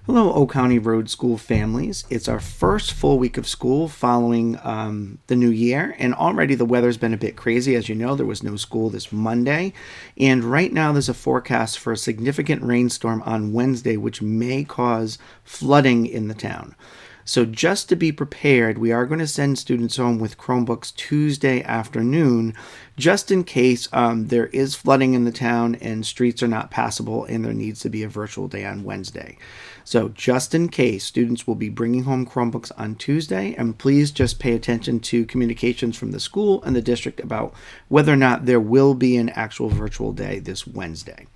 Hello, O County Road School families. It's our first full week of school following the new year, and already the weather's been a bit crazy. As you know, there was no school this Monday, and right now there's a forecast for a significant rainstorm on Wednesday, which may cause flooding in the town. So just to be prepared, we are going to send students home with Chromebooks Tuesday afternoon, just in case there is flooding in the town and streets are not passable and there needs to be a virtual day on Wednesday. So just in case, students will be bringing home Chromebooks on Tuesday, and please just pay attention to communications from the school and the district about whether or not there will be an actual virtual day this Wednesday.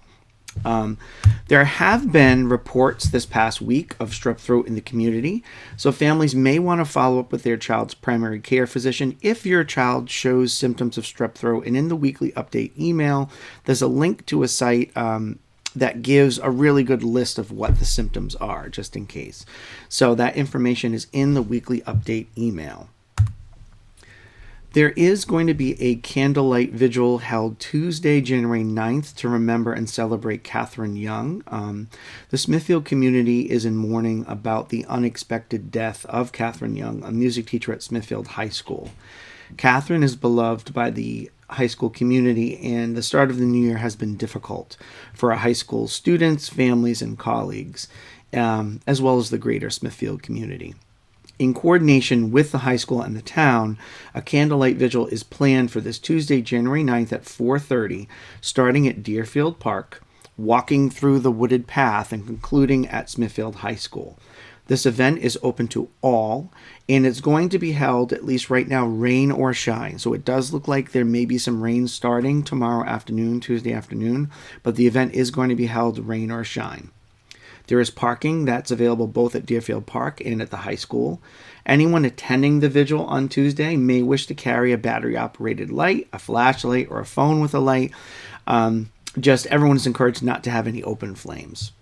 There have been reports this past week of strep throat in the community, so families may want to follow up with their child's primary care physician if your child shows symptoms of strep throat. And in the weekly update email, there's a link to a site that gives a really good list of what the symptoms are, just in case. So that information is in the weekly update email. There is going to be a Candlelight Vigil held Tuesday, January 9th to remember and celebrate Katherine Young. The Smithfield community is in mourning about the unexpected death of Katherine Young, a music teacher at Smithfield High School. Katherine is beloved by the high school community, and the start of the new year has been difficult for our high school students, families, and colleagues, as well as the greater Smithfield community. In coordination with the high school and the town, a candlelight vigil is planned for this Tuesday, January 9th at 4:30, starting at Deerfield Park, walking through the wooded path, and concluding at Smithfield High School. This event is open to all, and it's going to be held, at least right now, rain or shine. So it does look like there may be some rain starting tomorrow afternoon, Tuesday afternoon, but the event is going to be held rain or shine. There is parking that's available both at Deerfield Park and at the high school. Anyone attending the vigil on Tuesday may wish to carry a battery-operated light, a flashlight, or a phone with a light. Just everyone is encouraged not to have any open flames.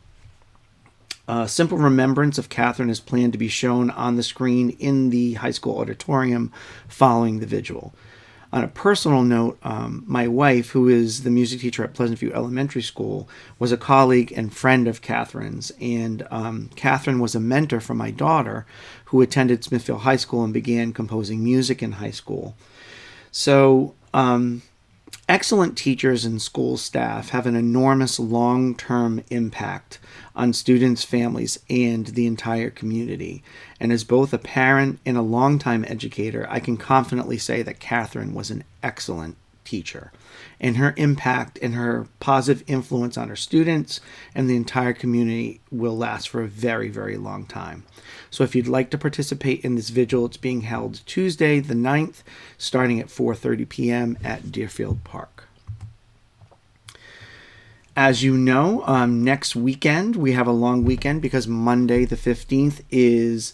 A simple remembrance of Katherine is planned to be shown on the screen in the high school auditorium following the vigil. On a personal note, my wife, who is the music teacher at Pleasant View Elementary School, was a colleague and friend of Katherine's, and Katherine was a mentor for my daughter, who attended Smithfield High School and began composing music in high school. So, excellent teachers and school staff have an enormous long-term impact on students, families, and the entire community. And as both a parent and a longtime educator, I can confidently say that Katherine was an excellent teacher. And her impact and her positive influence on her students and the entire community will last for a very, very long time. So if you'd like to participate in this vigil, it's being held Tuesday the 9th, starting at 4:30 p.m. at Deerfield Park. As you know, next weekend, we have a long weekend because Monday the 15th is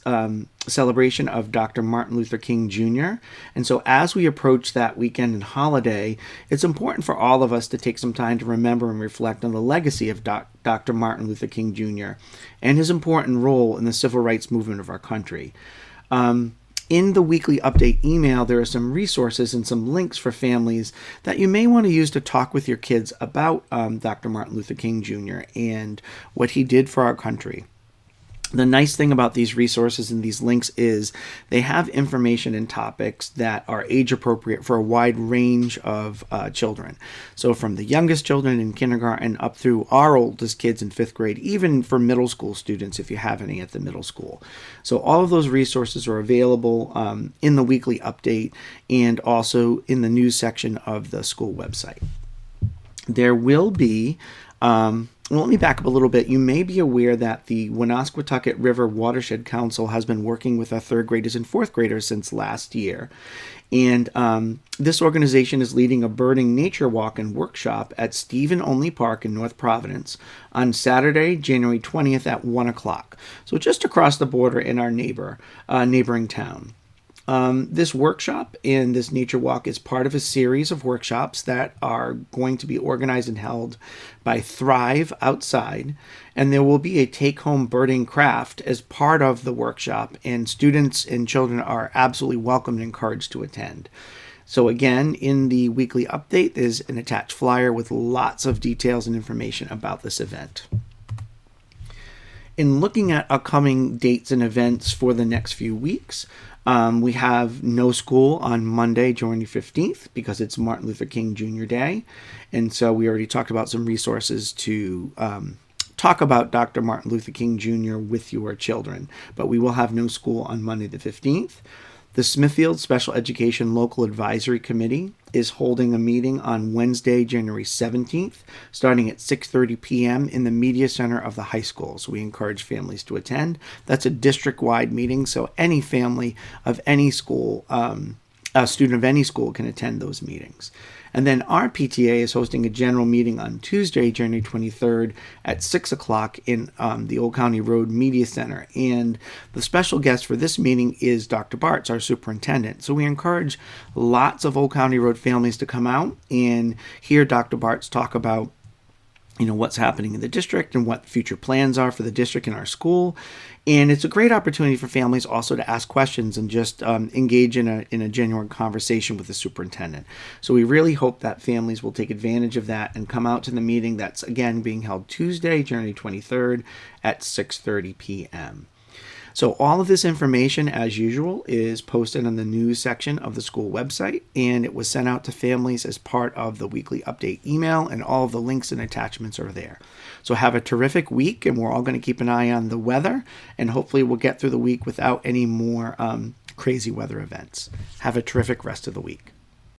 celebration of Dr. Martin Luther King Jr. And so as we approach that weekend and holiday, it's important for all of us to take some time to remember and reflect on the legacy of Dr. Martin Luther King Jr. and his important role in the civil rights movement of our country. In the weekly update email, there are some resources and some links for families that you may want to use to talk with your kids about Dr. Martin Luther King Jr. and what he did for our country. The nice thing about these resources and these links is they have information and topics that are age appropriate for a wide range of children. So from the youngest children in kindergarten up through our oldest kids in 5th grade, even for middle school students if you have any at the middle school. So all of those resources are available in the weekly update and also in the news section of the school website. There will be let me back up a little bit. You may be aware that the Woonasquatucket River Watershed Council has been working with our 3rd graders and 4th graders since last year. And this organization is leading a birding nature walk and workshop at Stephen Only Park in North Providence on Saturday, January 20th at 1 o'clock. So just across the border in our neighboring town. This workshop and this nature walk is part of a series of workshops that are going to be organized and held by Thrive Outside, and there will be a take-home birding craft as part of the workshop, and students and children are absolutely welcome and encouraged to attend. So again, in the weekly update, there's an attached flyer with lots of details and information about this event. in looking at upcoming dates and events for the next few weeks, we have no school on Monday, January 15th, because it's Martin Luther King Jr. Day. And so we already talked about some resources to talk about Dr. Martin Luther King Jr. with your children. But we will have no school on Monday the 15th. The Smithfield Special Education Local Advisory Committee is holding a meeting on Wednesday, January 17th, starting at 6:30 p.m. in the Media Center of the high school. So we encourage families to attend. That's a district-wide meeting, so any family of any school, a student of any school can attend those meetings. And then our PTA is hosting a general meeting on Tuesday, January 23rd at 6 o'clock in the Old County Road Media Center. And the special guest for this meeting is Dr. Bartz, our superintendent. So we encourage lots of Old County Road families to come out and hear Dr. Bartz talk about what's happening in the district and what future plans are for the district and our school. And it's a great opportunity for families also to ask questions and just engage in a genuine conversation with the superintendent. So we really hope that families will take advantage of that and come out to the meeting that's, again, being held Tuesday, January 23rd at 6:30 p.m. So all of this information, as usual, is posted on the news section of the school website, and it was sent out to families as part of the weekly update email, and all of the links and attachments are there. So have a terrific week, and we're all going to keep an eye on the weather, and hopefully we'll get through the week without any more crazy weather events. Have a terrific rest of the week.